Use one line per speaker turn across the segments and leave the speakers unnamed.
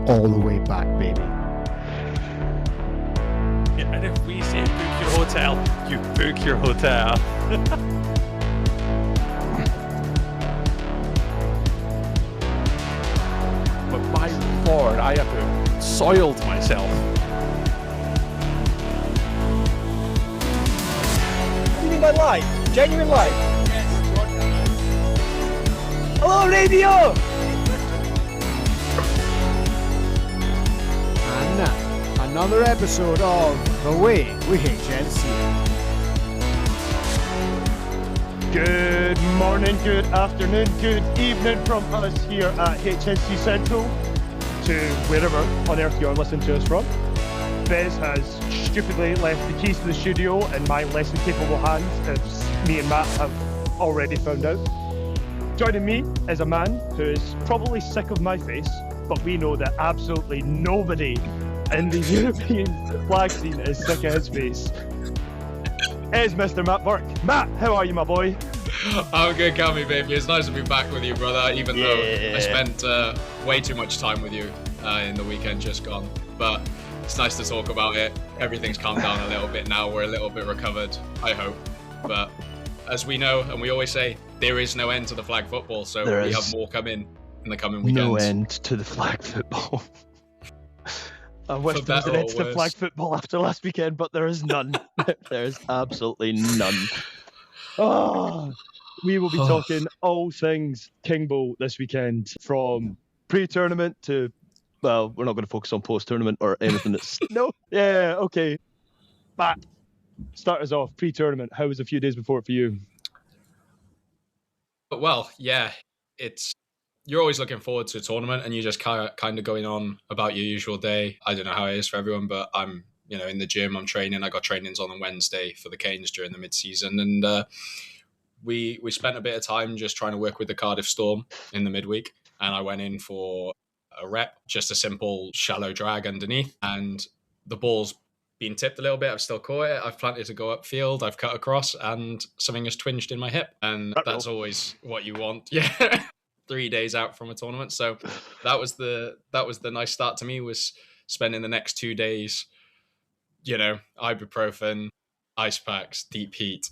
all the way back, baby.
Yeah, and if we say book your hotel, you book your hotel. But my lord, I have soiled myself.
You mean by live? Genuine live? Hello, radio!
And now, another episode of The Way We HNC.
Good morning, good afternoon, good evening from us here at HNC Central to wherever on earth you're listening to us from. Bez has stupidly left the keys to the studio in my less than capable hands, as me and Matt have already found out. Joining me is a man who is probably sick of my face, but we know that absolutely nobody in the European flag scene is sick of his face. Is Mr. Matt Burke. Matt, how are you, my boy?
I'm good, Cammy, baby. It's nice to be back with you, brother, even though I spent way too much time with you in the weekend just gone. But it's nice to talk about it. Everything's calmed down a little bit now. We're a little bit recovered, I hope. But as we know, and we always say, there is no end to the flag football, so we have more coming in the coming weekends.
No end to the flag football. I wish there was an end to the flag football after last weekend, but there is none. There is absolutely none. Oh, we will be talking all things King Bowl this weekend, from pre-tournament to, well, we're not going to focus on post-tournament or anything that's... No? Yeah, okay. Matt, start us off. Pre-tournament, how was a few days before it for you?
Well, yeah, you're always looking forward to a tournament and you're just kind of going on about your usual day. I don't know how it is for everyone, but I'm, in the gym, I'm training. I got trainings on a Wednesday for the Canes during the mid-season. And we spent a bit of time just trying to work with the Cardiff Storm in the midweek. And I went in for a rep, just a simple shallow drag underneath. And the ball's been tipped a little bit. I've still caught it. I've planted to go upfield. I've cut across and something has twinged in my hip. And that's always what you want. Yeah. 3 days out from a tournament. So that was the nice start to me, was spending the next 2 days, ibuprofen, ice packs, deep heat,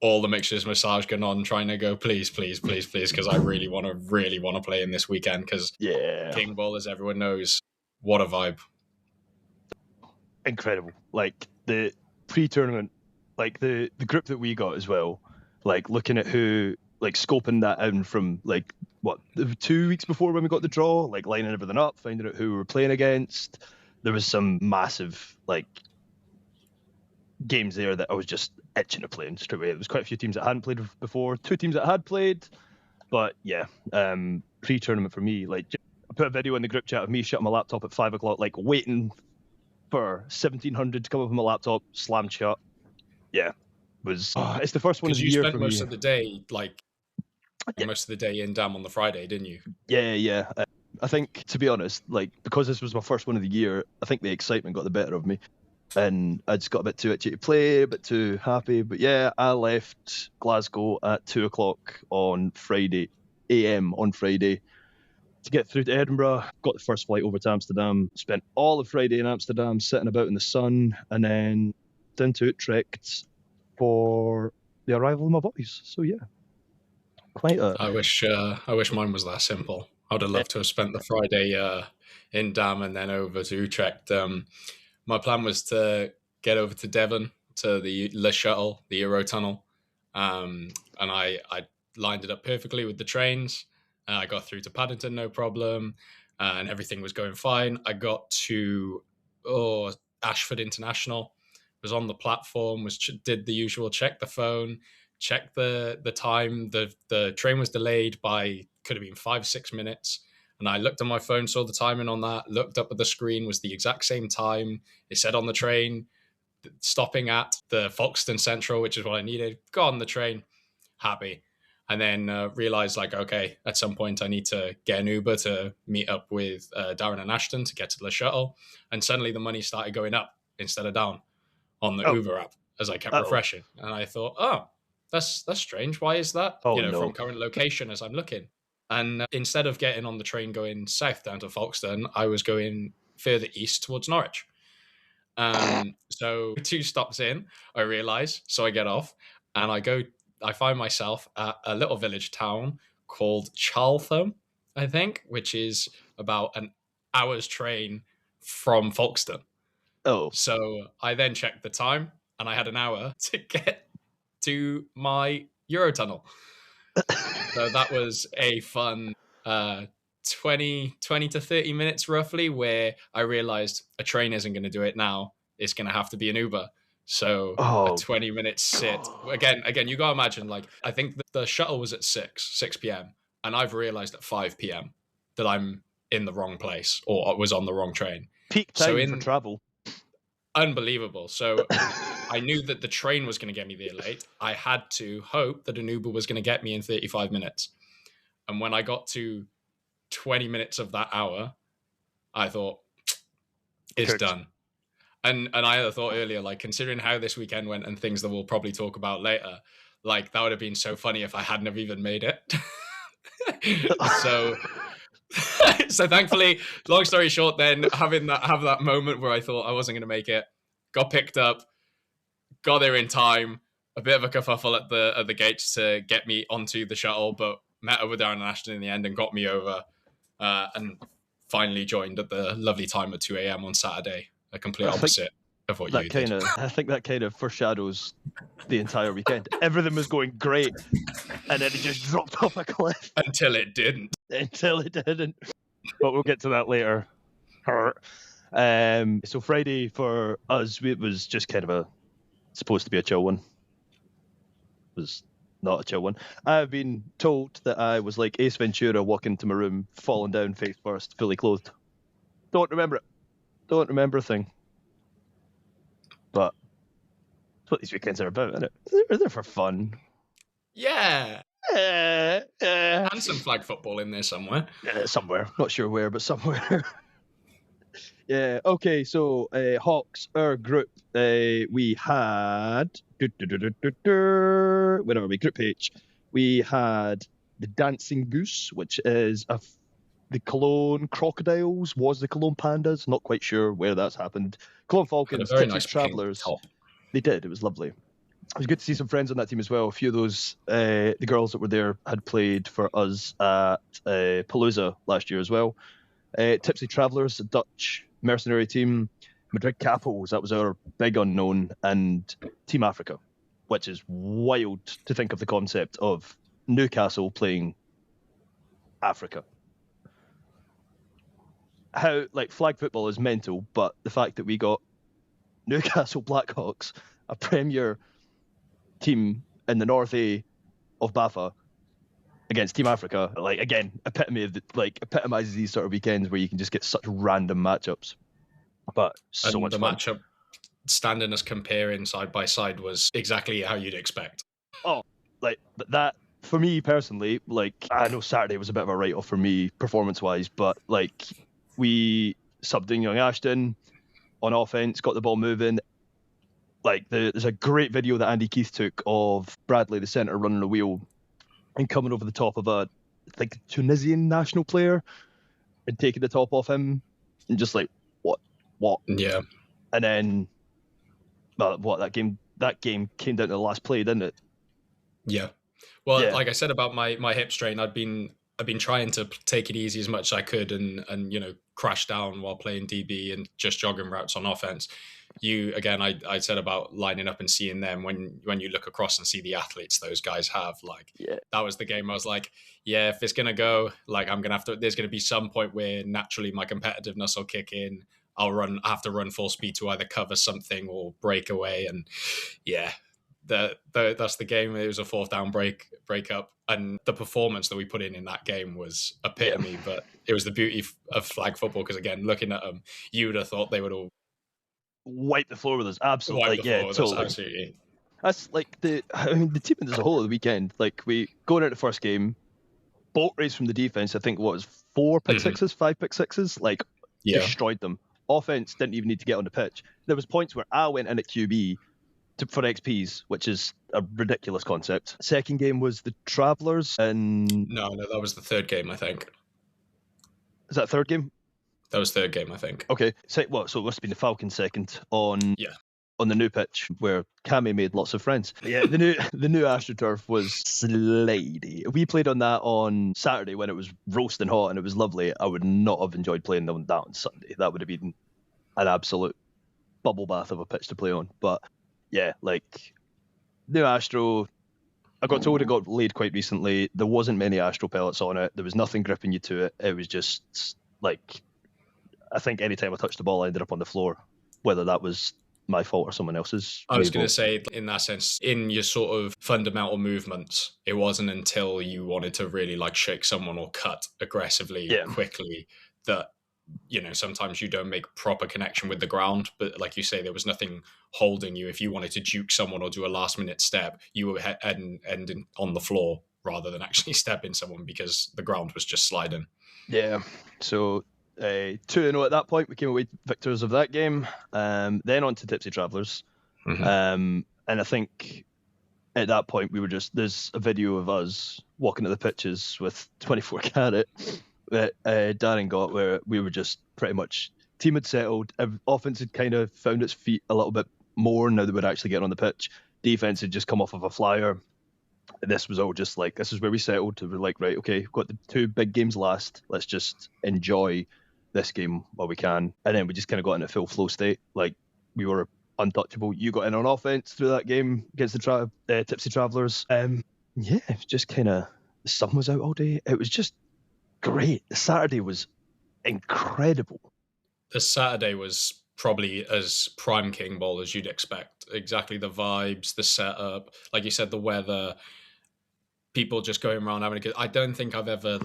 all the mixtures, massage going on, trying to go, please, because I really want to play in this weekend, because King Bowl, as everyone knows, what a vibe.
Incredible. Like the pre-tournament, like the group that we got as well, like looking at who, like scoping that out from 2 weeks before when we got the draw, like lining everything up, finding out who we were playing against. There was some massive games there that I was just itching to play in straight away. There was quite a few teams that hadn't played before, 2 teams that had played, but pre-tournament for me, I put a video in the group chat of me shutting my laptop at 5 o'clock, waiting for 1700 to come up on my laptop, slammed shut. It's the first one of the year for me.
Most of the day, most of the day in Dam on the Friday, didn't you?
Yeah. I think, to be honest, because this was my first one of the year, I think the excitement got the better of me. And I just got a bit too itchy to play, a bit too happy. But yeah, I left Glasgow at 2 o'clock on Friday, AM on Friday, to get through to Edinburgh. Got the first flight over to Amsterdam, spent all of Friday in Amsterdam sitting about in the sun, and then down to Utrecht for the arrival of my boys. So yeah,
I wish mine was that simple. I would have loved to have spent the Friday in Dam and then over to Utrecht. My plan was to get over to Devon to the Le Shuttle, the Eurotunnel, and I lined it up perfectly with the trains. I got through to Paddington, no problem, and everything was going fine. I got to Ashford International, was on the platform, did the usual, check the phone, check the time. The train was delayed by, could have been 5-6 minutes. And I looked on my phone, saw the timing on that, looked up at the screen, was the exact same time. It said on the train, stopping at the Folkestone Central, which is what I needed. Got on the train, happy. And then realized, okay, at some point I need to get an Uber to meet up with Darren and Ashton to get to the shuttle. And suddenly the money started going up instead of down on the Uber app as I kept refreshing. And I thought, that's strange. Why is that? From current location as I'm looking. And instead of getting on the train going south down to Folkestone, I was going further east towards Norwich. So 2 stops in, I realise, so I get off and I find myself at a little village town called Charltham, I think, which is about an hour's train from Folkestone.
Oh.
So I then checked the time and I had an hour to get to my Eurotunnel. So that was a fun 20 to 30 minutes roughly, where I realized a train isn't going to do it now. It's going to have to be an Uber. So a 20-minute sit. Again, you got to imagine, like, I think the shuttle was at 6 p.m. and I've realized at 5 p.m. that I'm in the wrong place or was on the wrong train.
Peak time for travel.
Unbelievable. So I knew that the train was going to get me there late. I had to hope that an Uber was going to get me in 35 minutes. And when I got to 20 minutes of that hour, I thought, it's done. And I had thought earlier, like, considering how this weekend went and things that we'll probably talk about later, like, that would have been so funny if I hadn't have even made it. So thankfully, long story short, then have that moment where I thought I wasn't going to make it, got picked up, got there in time, a bit of a kerfuffle at the gates to get me onto the shuttle, but met up with Darren and Ashton in the end and got me over, and finally joined at the lovely time at 2 a.m. on Saturday, a complete opposite of what you did.
I think that kind of foreshadows the entire weekend. Everything was going great, and then it just dropped off a cliff.
Until it didn't. But
we'll get to that later. So Friday for us, it was just kind of supposed to be a chill one. It was not a chill one. I've been told that I was like Ace Ventura walking into my room, falling down face first, fully clothed. Don't remember it. Don't remember a thing. But that's what these weekends are about, isn't it? They're for fun.
Yeah. And some flag football in there somewhere.
Somewhere. Not sure where, but somewhere. Yeah. Okay. So Hawks, our group, we had where are we? Group H. We had the Dancing Goose, which is the Cologne Crocodiles, was the Cologne Pandas. Not quite sure where that's happened. Cologne Falcons, Tipsy
nice
Travellers. They did. It was lovely. It was good to see some friends on that team as well. A few of those, the girls that were there had played for us at Palooza last year as well. Tipsy Travellers, a Dutch mercenary team. Madrid Capitals, that was our big unknown. And Team Africa, which is wild to think of the concept of Newcastle playing Africa. How, like, flag football is mental, but the fact that we got Newcastle Blackhawks, a Premier team in the North A of BAFA, against Team Africa, like, again, epitomizes these sort of weekends where you can just get such random matchups. But so much fun. The
matchup, standing us comparing side by side, was exactly how you'd expect.
Oh, like, that, for me personally, like, I know Saturday was a bit of a write-off for me performance-wise, but, like, we subbed in young Ashton on offense, got the ball moving. Like, there's a great video that Andy Keith took of Bradley, the centre, running a wheel and coming over the top of a, like, Tunisian national player and taking the top off him and just like, what? Yeah. And then, that game came down to the last play, didn't it?
Yeah. Well, yeah. Like I said about my hip strain, I've been trying to take it easy as much as I could and crash down while playing DB and just jogging routes on offense. I said about lining up and seeing them when you look across and see the athletes those guys have, like, that was the game I was like, yeah, if it's going to go, like, there's going to be some point where naturally my competitiveness will kick in. I have to run full speed to either cover something or break away. And yeah, that's the game. It was a fourth down break up. And the performance that we put in that game was epitome, but it was the beauty of flag football. Because again, looking at them, you would have thought they would all
wipe the floor with us. Absolutely. Totally.
Absolutely.
That's like the team as a whole of the weekend. Like, we going out the first game, boat race from the defense. I think what was 5 pick sixes, like, destroyed them. Offense didn't even need to get on the pitch. There was points where I went in at QB for XPs, which is a ridiculous concept. Second game was the Travellers, and
No, that was the third game, I think.
Is that third game?
That was third game, I think.
Okay, so it must have been the Falcons second on the new pitch where Cammy made lots of friends. Yeah, the new AstroTurf was slidey. We played on that on Saturday when it was roasting hot and it was lovely. I would not have enjoyed playing on that on Sunday. That would have been an absolute bubble bath of a pitch to play on. But yeah, like new Astro, I got told it got laid quite recently. There wasn't many Astro pellets on it. There was nothing gripping you to it. It was just like, I think any time I touched the ball, I ended up on the floor, whether that was my fault or someone else's.
I was going to say, in that sense, in your sort of fundamental movements, it wasn't until you wanted to really like shake someone or cut aggressively quickly that, you know, sometimes you don't make proper connection with the ground. But like you say, there was nothing holding you. If you wanted to juke someone or do a last minute step, you were ending on the floor rather than actually stepping someone because the ground was just sliding.
Yeah. So 2-0 at that point. We came away victors of that game. Then on to Tipsy Travellers. And I think at that point we were there's a video of us walking to the pitches with 24 carat that Darren got, where we were just pretty much, team had settled, offense had kind of found its feet a little bit more now that we're actually getting on the pitch. Defense had just come off of a flyer. This was all just like, this is where we settled. We were like, right, okay, we've got the 2 big games last. Let's just enjoy this game while we can. And then we just kind of got in a full flow state. Like, we were untouchable. You got in on offense through that game against the Tipsy Travellers. Yeah, it was just kind of, the sun was out all day. It was just great. The Saturday was incredible.
The Saturday was probably as prime King Bowl as you'd expect. Exactly the vibes, the setup, like you said, the weather, people just going around having a good. I don't think I've ever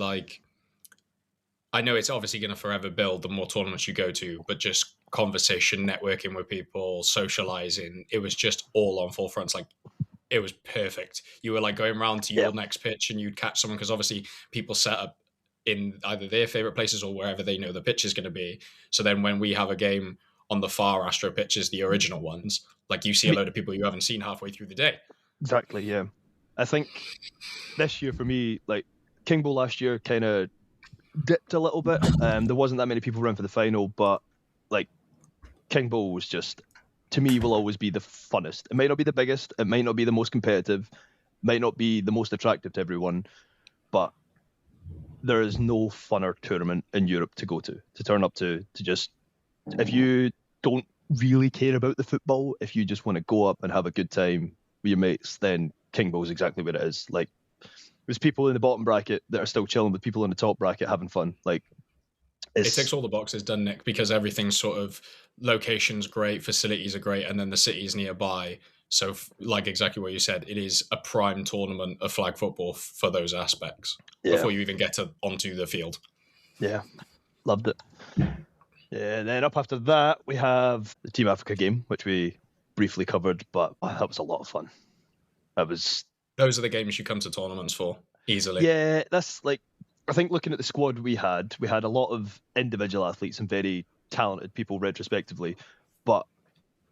I know it's obviously going to forever build the more tournaments you go to, but just conversation, networking with people, socializing, it was just all on full fronts. Like, it was perfect. You were like going around to your next pitch and you'd catch someone, because obviously people set up in either their favorite places or wherever they know the pitch is going to be. So then when we have a game on the far Astro pitches, the original ones, like, you see a load of people you haven't seen halfway through the day.
Exactly, yeah. I think this year for me, like, King Bowl last year kind of dipped a little bit. There wasn't that many people around for the final, but like, King Bowl was just, to me, will always be the funnest. It might not be the biggest, it might not be the most competitive, might not be the most attractive to everyone, but there is no funner tournament in Europe to go to turn up to just, if you don't really care about the football, if you just want to go up and have a good time with your mates, then King Bowl is exactly what it is. Like, there's people in the bottom bracket that are still chilling with people in the top bracket having fun. Like,
it ticks all the boxes, doesn't it? Because everything's sort of, location's great, facilities are great, and then the city's nearby. So, like exactly what you said, it is a prime tournament of flag football for those aspects before you even get onto the field. Yeah,
loved it. Yeah, and then up after that, we have the Team Africa game, which we briefly covered, but that was a lot of fun.
Those are the games you come to tournaments for, easily.
Yeah, that's like, I think looking at the squad we had a lot of individual athletes and very talented people retrospectively, but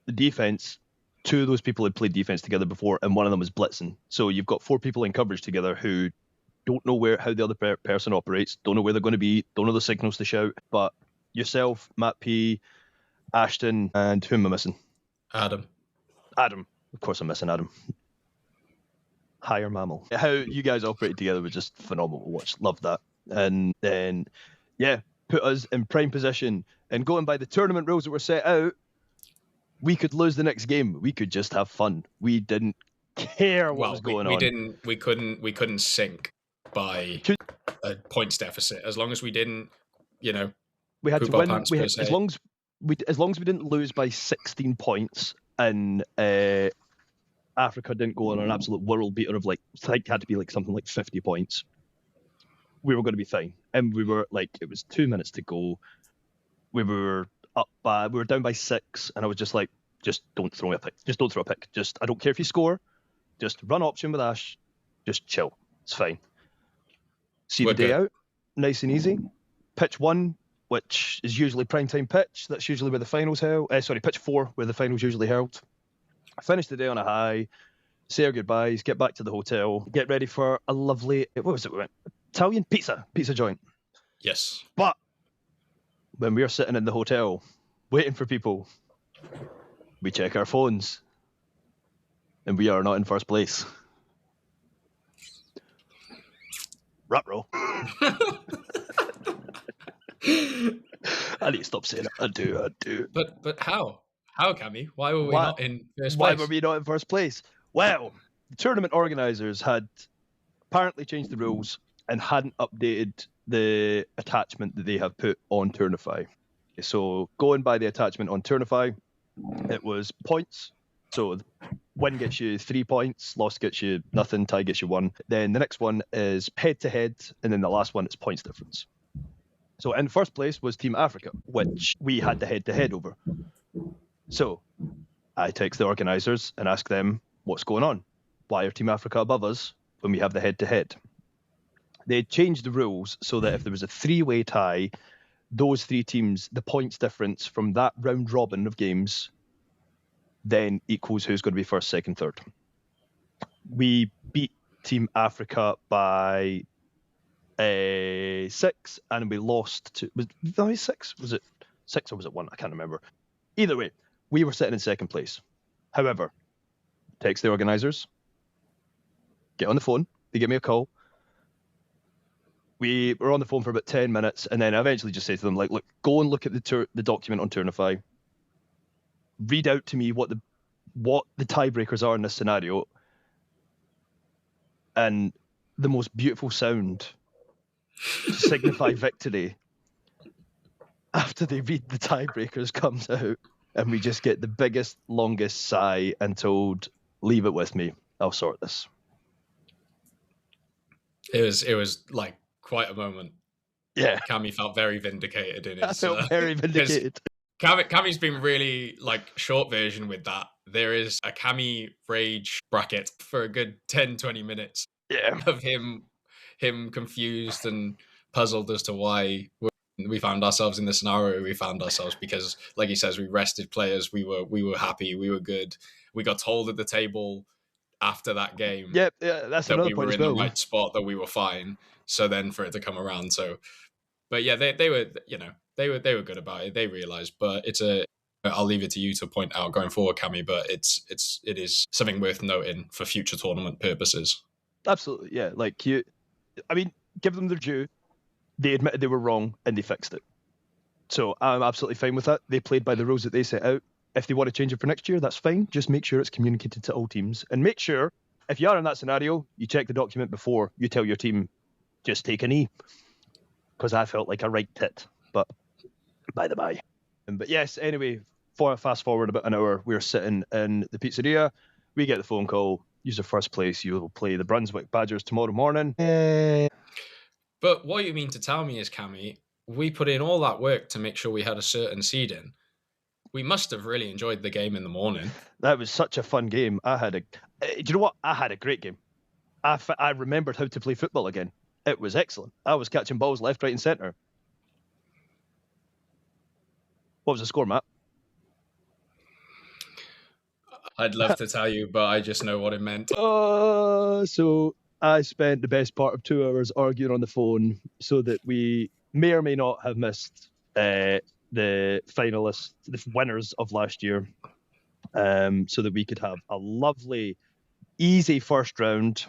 the defense, 2 of those people had played defense together before, and one of them was blitzing. So you've got 4 people in coverage together who don't know how the other person operates, don't know where they're going to be, don't know the signals to shout. But yourself, Matt P, Ashton, and who am I missing?
Adam.
Of course I'm missing Adam. Higher mammal. How you guys operated together was just phenomenal to watch. Loved that. And then, put us in prime position. And going by the tournament rules that were set out, we could lose the next game. We could just have fun. We didn't care what was going on.
We couldn't sink by a points deficit. As long as we didn't,
we had to win. As long as we didn't lose by 16 points and Africa didn't go on an absolute world beater of like, I think it had to be like something like 50 points, we were going to be fine. And we were like, it was 2 minutes to go. We were down by 6, and I was just like, just don't throw a pick. Just don't throw a pick. I don't care if you score. Just run option with Ash. Just chill. It's fine. See the day out. Nice and easy. Pitch 1, which is usually primetime pitch. That's usually where the finals held. Pitch 4, where the finals usually held. I finished the day on a high. say our goodbyes, get back to the hotel, get ready for a lovely, what was it we went? Italian pizza joint.
Yes.
But when we're sitting in the hotel waiting for people, we check our phones and we are not in first place. Ruh-roh. I need to stop saying it. I do.
But how? How, Cammy? Why were we not in first place?
Why were we not in first place? Well, the tournament organisers had apparently changed the rules and hadn't updated the attachment that they have put on Tournify. So going by the attachment on Tournify, it was points. So win gets you 3 points, loss gets you nothing, tie gets you 1. Then the next one is head-to-head, and then the last one is points difference. So in first place was Team Africa, which we had the head-to-head over. So I text the organisers and ask them, what's going on? Why are Team Africa above us when we have the head-to-head? They changed the rules so that if there was a 3-way tie, those 3 teams, the points difference from that round robin of games then equals who's going to be first, second, third. We beat Team Africa by 6, and we lost to... Was it 6? Was it 6 or was it 1? I can't remember. Either way, we were sitting in second place. However, text the organisers, get on the phone, they give me a call. We were on the phone for about 10 minutes, and then I eventually just say to them, like, look, go and look at the document on Tournify. Read out to me what the tiebreakers are in this scenario. And the most beautiful sound to signify victory after they read the tiebreakers comes out, and we just get the biggest, longest sigh and told, leave it with me, I'll sort this.
It was like quite a moment.
Yeah.
Cammy felt very vindicated in his...
I felt very vindicated.
Cammy's been really like short version with that. There is a Cammy rage bracket for a good 10-20 minutes of him confused and puzzled as to why we found ourselves in the scenario we found ourselves, because like he says, we rested players, we were happy, we were good. We got told at the table after that game
yeah, that's
that
another
we
point
were
as
in
well.
the right spot, that we were fine. So then for it to come around, but yeah, they were, they were good about it. They realized, but I'll leave it to you to point out going forward, Cammy, but it is something worth noting for future tournament purposes.
Absolutely, yeah. Like give them their due. They admitted they were wrong and they fixed it. So I'm absolutely fine with that. They played by the rules that they set out. If they want to change it for next year, that's fine. Just make sure it's communicated to all teams, and make sure if you are in that scenario, you check the document before you tell your team, just take a knee, because I felt like a right tit. But by the by. But yes, anyway, fast forward about an hour, we're sitting in the pizzeria. We get the phone call. You're first place. You will play the Brunswick Badgers tomorrow morning.
But what you mean to tell me is, Cammy, we put in all that work to make sure we had a certain seeding. We must have really enjoyed the game in the morning.
That was such a fun game. Do you know what? I had a great game. I remembered how to play football again. It was excellent. I was catching balls left, right, and centre. What was the score, Matt?
I'd love to tell you, but I just know what it meant.
So I spent the best part of 2 hours arguing on the phone so that we may or may not have missed the finalists, the winners of last year, so that we could have a lovely, easy first round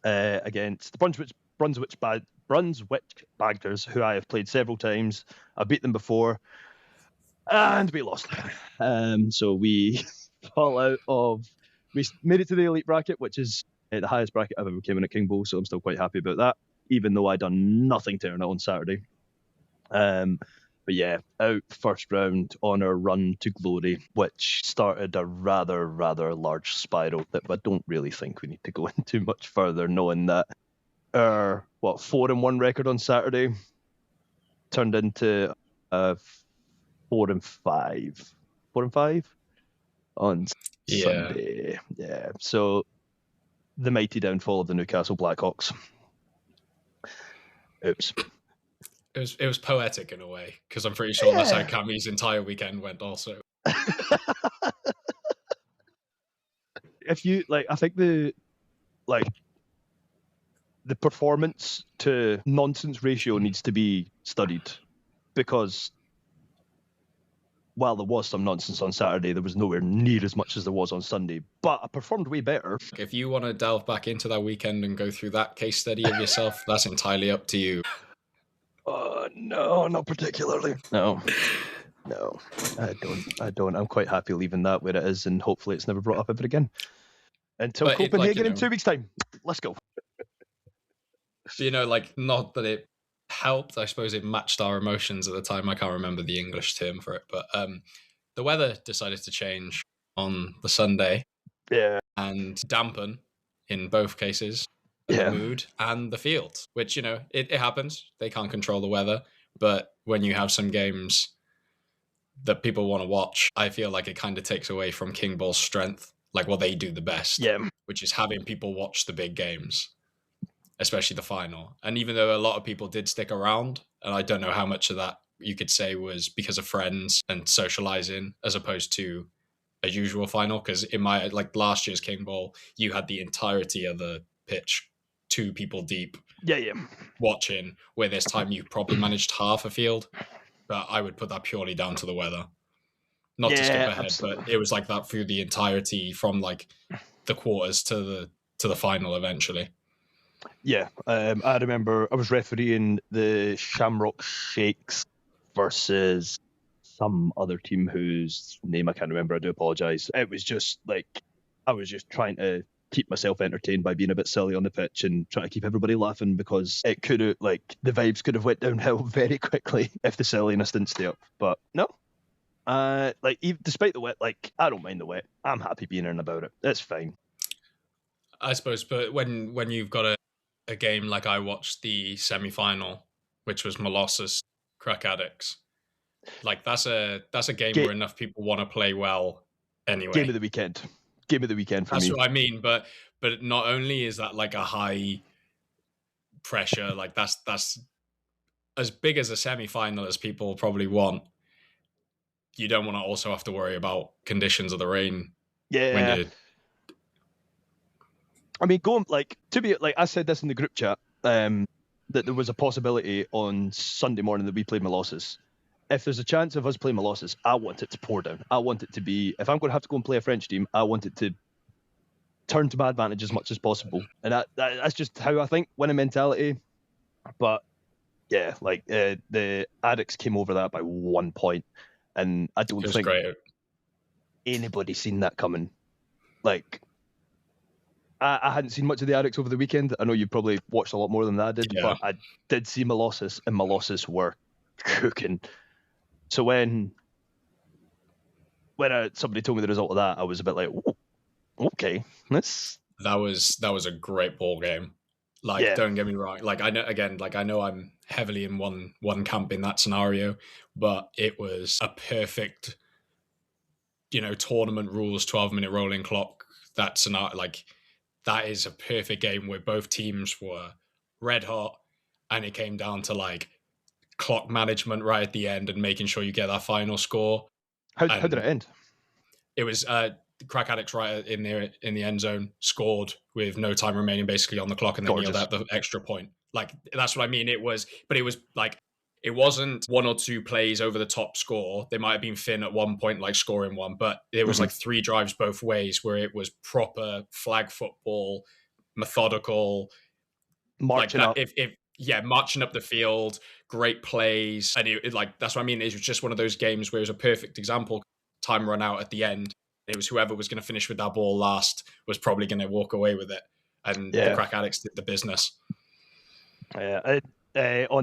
against the Brunswick Badgers, who I have played several times. I beat them before, and we lost. So we fall out of. We made it to the elite bracket, which is the highest bracket I've ever came in at King Bowl. So I'm still quite happy about that, even though I done nothing to earn it on Saturday. But yeah, out first round on our run to glory, which started a rather large spiral that I don't really think we need to go into much further, knowing that our 4-1 record on Saturday turned into 4-5 on Sunday. Yeah, so the mighty downfall of the Newcastle Blackhawks. Oops.
It was poetic in a way, because I'm pretty sure that's how Cammy's entire weekend went also.
if you like, I think the performance to nonsense ratio needs to be studied, because while there was some nonsense on Saturday, there was nowhere near as much as there was on Sunday. But I performed way better.
If you want to delve back into that weekend and go through that case study of yourself, that's entirely up to you.
No, not particularly. No, I don't. I'm quite happy leaving that where it is, and hopefully it's never brought up ever again. Until
But
Copenhagen in 2 weeks' time. Let's go.
Not that it helped. I suppose it matched our emotions at the time. I can't remember the English term for it, but the weather decided to change on the Sunday.
Yeah.
And dampen, in both cases, the mood and the field, which, it happens. They can't control the weather. But when you have some games that people want to watch, I feel like it kind of takes away from King Ball's strength, like what they do the best, which is having people watch the big games, especially the final. And even though a lot of people did stick around, and I don't know how much of that you could say was because of friends and socializing as opposed to a usual final, because in my last year's King Ball, you had the entirety of the pitch 2 people deep watching, where this time you probably managed half a field. But I would put that purely down to the weather. Not to skip ahead, absolutely. But it was like that through the entirety from the quarters to the final eventually.
Yeah, I remember I was refereeing the Shamrock Shakes versus some other team whose name I can't remember. I do apologise. It was just I was just trying to keep myself entertained by being a bit silly on the pitch and trying to keep everybody laughing, because it could have the vibes could have went downhill very quickly if the silliness didn't stay up. But no, despite the wet, I don't mind the wet. I'm happy being in about it. It's fine.
I suppose, but when you've got a game like I watched the semi-final, which was Molossus Crack Addicts, that's a game where enough people want to play well anyway.
Game of the weekend for me.
That's what I mean. But not only is that a high pressure, that's as big as a semi-final as people probably want. You don't want to also have to worry about conditions of the rain.
Yeah. I mean, going to be I said this in the group chat, that there was a possibility on Sunday morning that we played Molossus. If there's a chance of us playing Molossus, I want it to pour down. I want it to be, if I'm going to have to go and play a French team, I want it to turn to my advantage as much as possible. And that's just how I think, winning mentality. But yeah, the Addicts came over that by 1 point. And I don't think anybody seen that coming. I hadn't seen much of the Addicts over the weekend. I know you probably watched a lot more than I did, but I did see Molossus, and Molossus were cooking. So when somebody told me the result of that, I was a bit like, oh, okay,
that was a great ball game. Don't get me wrong. I know I'm heavily in one camp in that scenario, but it was a perfect, tournament rules, 12-minute rolling clock. That scenario, that is a perfect game where both teams were red hot, and it came down to clock management right at the end and making sure you get that final score.
How did it end?
It was Crack Addicts right in the end zone, scored with no time remaining basically on the clock, and then yelled out the extra point. That's what I mean. It wasn't 1 or 2 plays over the top score. They might have been Finn at one point, scoring one, but it was 3 drives both ways where it was proper flag football, methodical,
marching up.
Marching up the field, great plays, and that's what I mean. It was just one of those games where it was a perfect example. Time run out at the end. It was whoever was going to finish with that ball last was probably going to walk away with it, and the Crack Addicts did the business.
On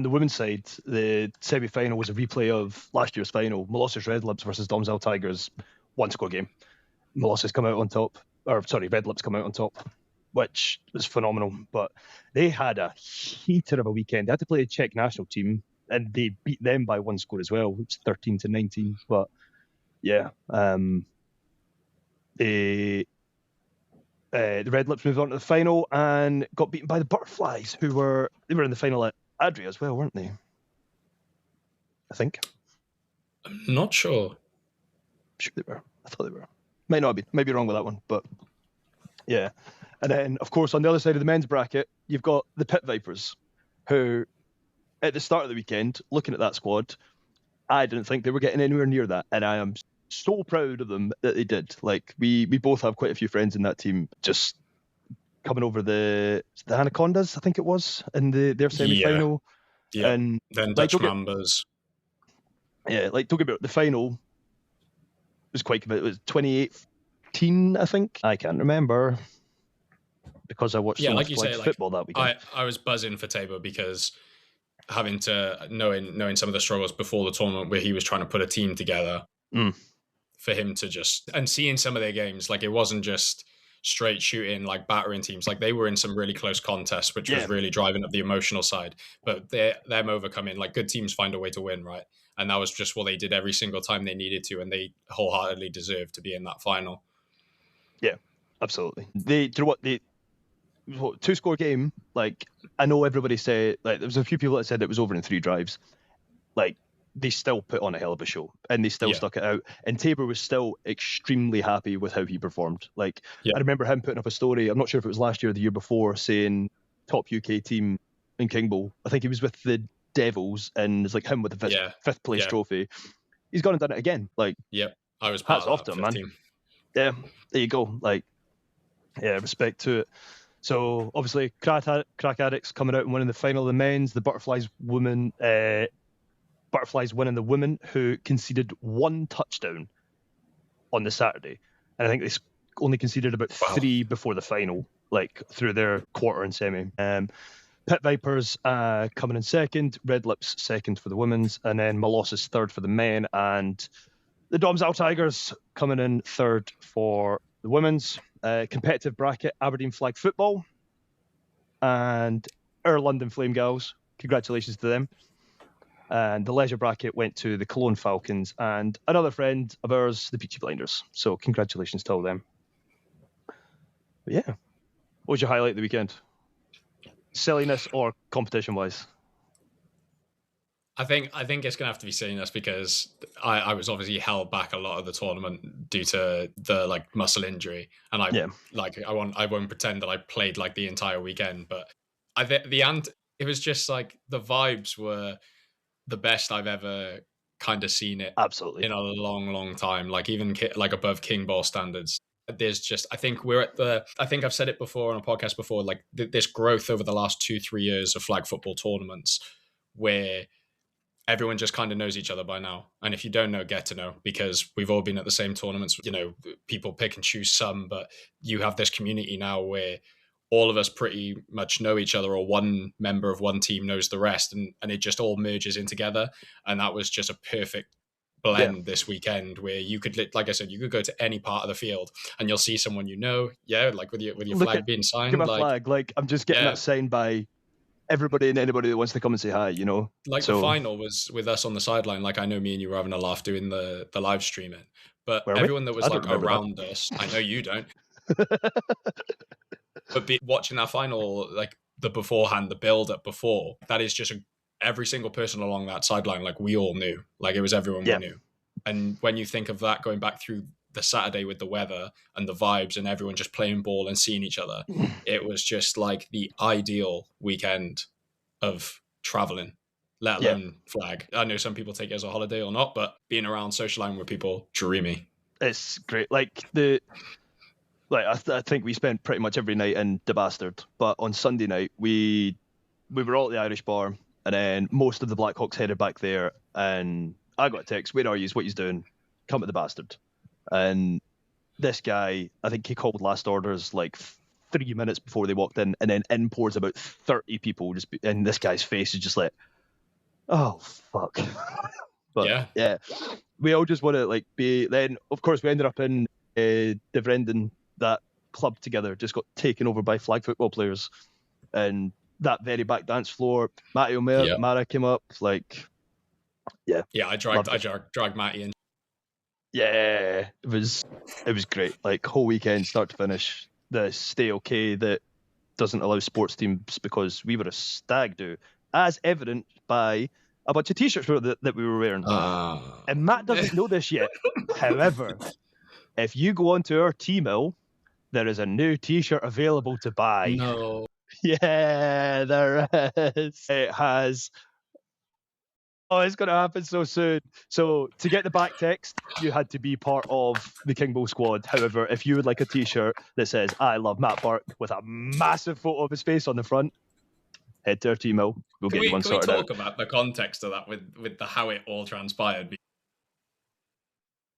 the women's side, the semi-final was a replay of last year's final, Molossus Red Lips versus Domzell Tigers, 1-score game. Molossus come out on top, Red Lips come out on top, which was phenomenal. But they had a heater of a weekend. They had to play a Czech national team, and they beat them by 1 score as well. It's 13-19. But yeah, the Red Lips moved on to the final and got beaten by the Butterflies, they were in the final at Adria as well, weren't they? I think.
I'm not sure.
Sure they were. I thought they were. Might not be. Might be wrong with that one, but Yeah. And then, of course, on the other side of the men's bracket, you've got the Pit Vipers, who, at the start of the weekend, looking at that squad, I didn't think they were getting anywhere near that. And I am so proud of them that they did. Like, we both have quite a few friends in that team, just coming over the Anacondas, I think it was, in their semi-final.
Yeah.
And
then Dutch Mambas.
Yeah, like, don't get me wrong, the final was quite good. It was 2018, I think. I can't remember because I watched so much football that weekend.
I was buzzing for Tabor because having to knowing some of the struggles before the tournament where he was trying to put a team together for him to just, and seeing some of their games, like, it wasn't just straight shooting, like, battering teams. Like, they were in some really close contests, which was really driving up the emotional side. But them overcoming, like, good teams find a way to win, right? And that was just what they did every single time they needed to, and they wholeheartedly deserved to be in that final.
Yeah, absolutely. Do you know what, 2-score game, like, I know everybody said, like, there was a few people that said it was over in 3 drives. Like, they still put on a hell of a show, and they still stuck it out. And Tabor was still extremely happy with how he performed. Like, I remember him putting up a story, I'm not sure if it was last year or the year before, saying top UK team in King Bowl. I think he was with the Devils, and it's like him with the fifth place trophy. He's gone and done it again. Like,
I was part of that man. Team.
Yeah, there you go. Like, yeah, respect to it. So obviously, Crack Addicts coming out and winning the final of the men's. The Butterflies winning the women, who conceded 1 touchdown on the Saturday, and I think they only conceded about 3 before the final, like, through their quarter and semi. Pit Vipers coming in second, Red Lips second for the women's, and then Molossus third for the men, and the Domsdale Tigers coming in third for the women's. Competitive bracket, Aberdeen Flag Football and our London Flame Gals. Congratulations to them. And the leisure bracket went to the Cologne Falcons and another friend of ours, the Peachy Blinders. So congratulations to all them. But yeah, what was your highlight of the weekend? Silliness or competition-wise?
I think it's going to have to be silliness because I was obviously held back a lot of the tournament due to the, like, muscle injury, and I won't pretend that I played, like, the entire weekend, but it was just, like, the vibes were the best I've ever kind of seen it.
Absolutely.
In a long time, like, even like above King Ball standards. There's just, I think I've said it before on a podcast before, like, this growth over the last 2-3 years of flag football tournaments where everyone just kind of knows each other by now. And if you don't know, get to know, because we've all been at the same tournaments. You know, people pick and choose some, but you have this community now where all of us pretty much know each other, or one member of one team knows the rest, and it just all merges in together. And that was just a perfect blend this weekend where you could, like I said, you could go to any part of the field and you'll see someone like with your flag being signed.
Give a flag, like, I'm just getting that signed by everybody and anybody that wants to come and say hi, you know.
Like, the final was with us on the sideline. Like, I know me and you were having a laugh doing the live streaming, but everyone that was, like, around us, I know you don't. But watching that final, like, the beforehand, the build up before, that is just every single person along that sideline, like, we all knew, like, it was everyone we knew. And when you think of that going back through the Saturday with the weather and the vibes and everyone just playing ball and seeing each other, it was just like the ideal weekend of traveling, let alone flag. I know some people take it as a holiday or not, but being around, socializing with people, dreamy.
It's great. Like, I think we spent pretty much every night in the Bastard, but on Sunday night we were all at the Irish bar, and then most of the Blackhawks headed back there, and I got a text, "Where are you? What you doing? Come to the Bastard." And this guy, I think he called last orders like 3 minutes before they walked in, and then in pours about 30 people, and this guy's face is just like, oh fuck. But yeah, we all just want to, like, be. Then of course we ended up in Devrenden, that club together, just got taken over by flag football players, and that very back dance floor, Matty O'Meara, Mara came up, like,
I dragged Matty in.
Yeah, it was great. Like, whole weekend, start to finish. The stay okay that doesn't allow sports teams, because we were a stag do, as evident by a bunch of t-shirts that we were wearing. And Matt doesn't know this yet. However, if you go onto our T-Mill there is a new T-shirt available to buy.
No.
Yeah, there is. It has. Oh, it's going to happen so soon. So to get the back text, you had to be part of the King Bowl squad. However, if you would like a T-shirt that says "I love Matt Burke" with a massive photo of his face on the front, head to our email. We'll get you one sorted out.
Can we talk about the context of that with the how it all transpired?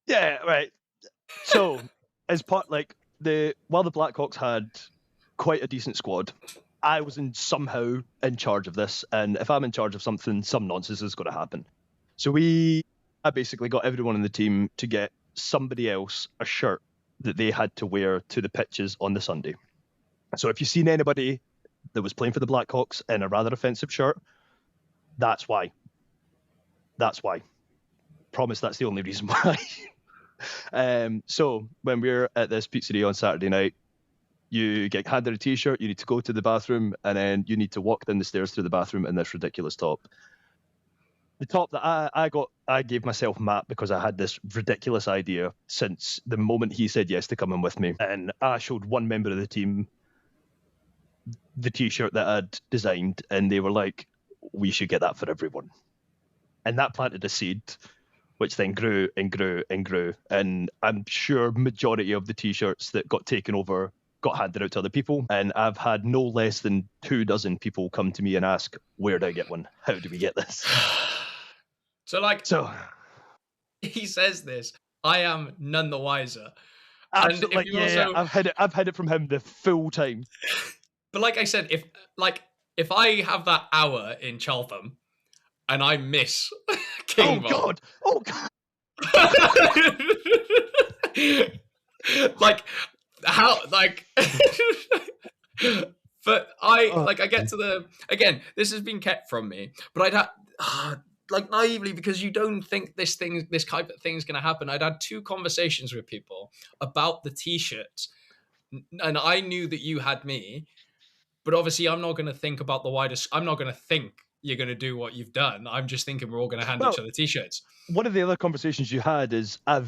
Yeah, right. So as part while the Blackhawks had quite a decent squad, I was somehow in charge of this, and if I'm in charge of something, some nonsense is going to happen. So I basically got everyone on the team to get somebody else a shirt that they had to wear to the pitches on the Sunday. So if you've seen anybody that was playing for the Blackhawks in a rather offensive shirt, that's why. That's why. Promise that's the only reason why. So when we're at this pizzeria on Saturday night, you get handed a T-shirt, you need to go to the bathroom, and then you need to walk down the stairs to the bathroom in this ridiculous top. The top that I gave myself Matt because I had this ridiculous idea since the moment he said yes to coming with me. And I showed one member of the team the T-shirt that I'd designed, and they were like, we should get that for everyone. And that planted a seed, which then grew and grew and grew. And I'm sure majority of the T-shirts that got taken over got handed out to other people, and I've had no less than 24 people come to me and ask, where do I get one? How do we get this?
So he says this, I am none the wiser.
Absolutely, yeah, I've had it from him the full time.
But like I said, if I have that hour in Cheltenham and I miss King Bowl,
oh god.
But I get to the, again, this has been kept from me, but I'd had naively, because you don't think this type of thing is going to happen. I'd had 2 conversations with people about the T-shirts, and I knew that you had me, but obviously I'm not going to think about the widest. I'm not going to think you're going to do what you've done. I'm just thinking we're all going to hand each other T-shirts. One
of the other conversations you had is I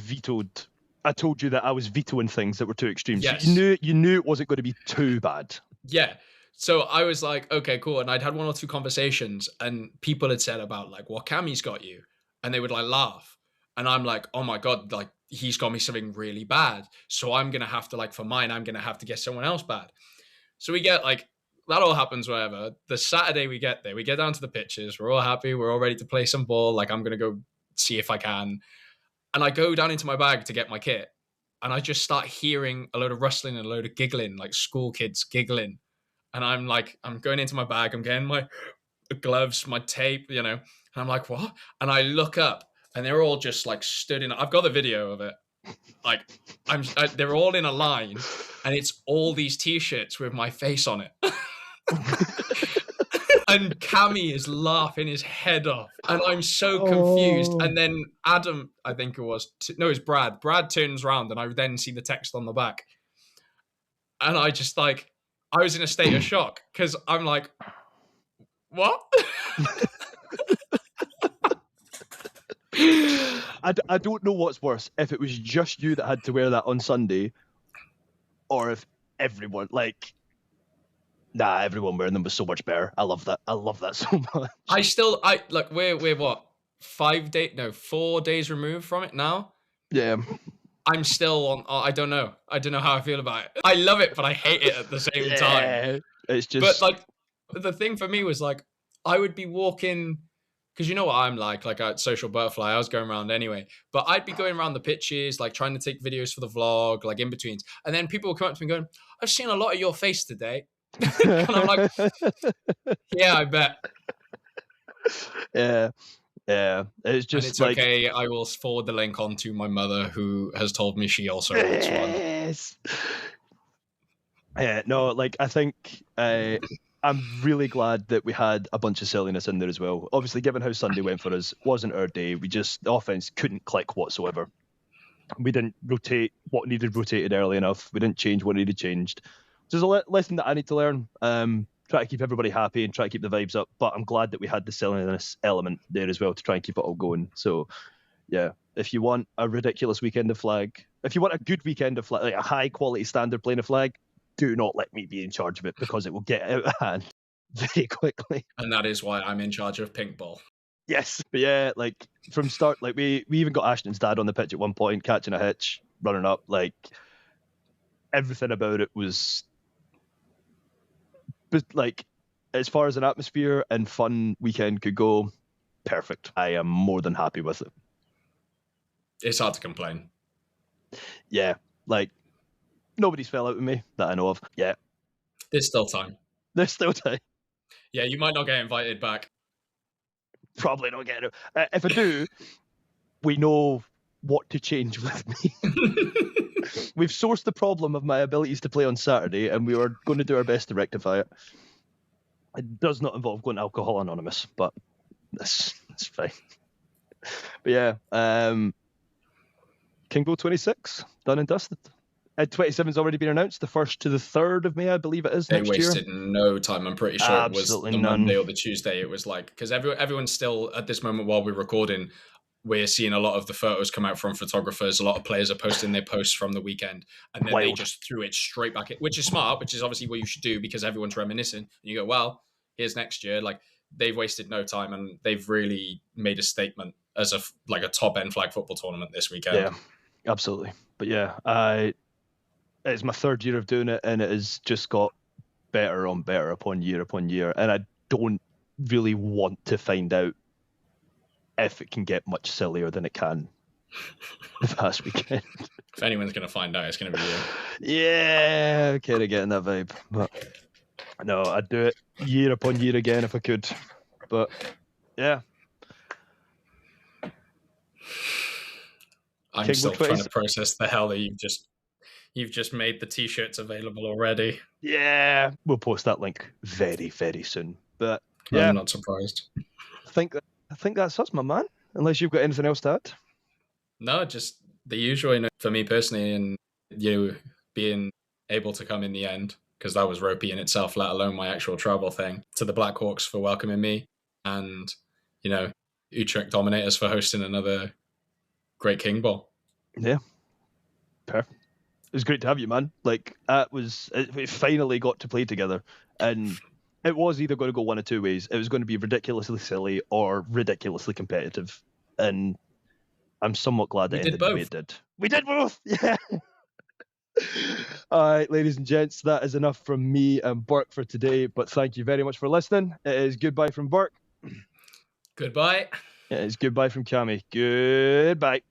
told you that I was vetoing things that were too extreme. Yes. So you knew it wasn't going to be too bad.
Yeah. So I was like, okay, cool. And I'd had 1 or 2 conversations, and people had said about like, what Cammy's got you, and they would like laugh. And I'm like, oh my God, like he's got me something really bad. So I'm going to have to, like, for mine, I'm going to have to get someone else bad. So we get like, that all happens, whatever. The Saturday we get there, we get down to the pitches. We're all happy. We're all ready to play some ball. Like, I'm going to go see if I can. And I go down into my bag to get my kit, and I just start hearing a load of rustling and a load of giggling, like school kids giggling. And I'm like, I'm going into my bag, I'm getting my gloves, my tape, and I'm like, what? And I look up, and they're all just like stood in. I've got the video of it. Like, they're all in a line, and it's all these T-shirts with my face on it. And Cammy is laughing his head off, and I'm so confused. And then Adam, I think it was, it's Brad. Brad turns around, and I then see the text on the back, and I just I was in a state of shock, because I'm like, what?
I don't know what's worse, if it was just you that had to wear that on Sunday, or if everyone, everyone wearing them was so much better. I love that. I love that so much.
We're what, 4 days removed from it now?
Yeah.
I'm still on, I don't know how I feel about it. I love it, but I hate it at the same time.
It's just...
But the thing for me was I would be walking, because you know what I'm like a social butterfly. I was going around anyway, but I'd be going around the pitches, trying to take videos for the vlog, in betweens. And then people would come up to me going, I've seen a lot of your face today. And I'm like, yeah, I bet.
Yeah. It's just
okay. I will forward the link on to my mother, who has told me she also wants one.
Yes. No, I think I'm really glad that we had a bunch of silliness in there as well. Obviously, given how Sunday went for us, wasn't our day. The offense couldn't click whatsoever. We didn't rotate what needed rotated early enough. We didn't change what needed changed. There's a lesson that I need to learn. Try to keep everybody happy and try to keep the vibes up. But I'm glad that we had the silliness element there as well to try and keep it all going. So, yeah, If you want a ridiculous weekend of flag, if you want a good weekend of flag, like a high quality standard playing of flag, do not let me be in charge of it because it will get out of hand very quickly.
And that is why I'm in charge of pink ball.
Yes, but yeah, like from start, like we even got Ashton's dad on the pitch at one point, catching a hitch, running up, like everything about it was, but like as far as an atmosphere and fun weekend could go, perfect. I am more than happy with it.
It's hard to complain.
Yeah, like nobody's fell out with me that I know of. Yeah,
there's still time.
There's still time.
Yeah, you might not get invited back.
Probably not get it. If I do, we know what to change with me. We've sourced the problem of my abilities to play on Saturday, and we are going to do our best to rectify it. It does not involve going to Alcohol Anonymous, but that's fine. But yeah, Kingbo 26, done and dusted. 27's already been announced, the 1st to the 3rd of May, I believe it is.
They
next year.
wasted no time. I'm pretty sure
Absolutely
it was the
none.
Monday or the Tuesday. It was like, because everyone's still, at this moment while we're recording, we're seeing a lot of the photos come out from photographers. A lot of players are posting their posts from the weekend. And then they just threw it straight back in, which is smart, which is obviously what you should do because everyone's reminiscing. And you go, well, here's next year. Like, they've wasted no time and they've really made a statement as a top-end flag football tournament this weekend.
Yeah, absolutely. But yeah, it's my 3rd year of doing it, and it has just got better upon year, and I don't really want to find out if it can get much sillier than it can the past weekend.
If anyone's going to find out, it's going to be you.
Yeah, kind of getting that vibe. But no, I'd do it year upon year again if I could. But yeah.
I'm still trying to process the hell that you've just made the t-shirts available already.
Yeah, we'll post that link very, very soon. But yeah,
I'm not surprised.
I think that's us, my man. Unless you've got anything else to add.
No, just the usual. For me personally, and you being able to come in the end, because that was ropey in itself, let alone my actual travel thing. To the Blackhawks for welcoming me, and Utrecht Dominators for hosting another great King Ball.
Yeah, perfect. It was great to have you, man. Like, we finally got to play together, and it was either going to go one of two ways. It was going to be ridiculously silly or ridiculously competitive, and I'm somewhat glad that ended the way it did. We did both, yeah. All right, ladies and gents, that is enough from me and Burke for today, but thank you very much for listening. It is goodbye from Burke.
Goodbye.
It is goodbye from Cammy. Goodbye.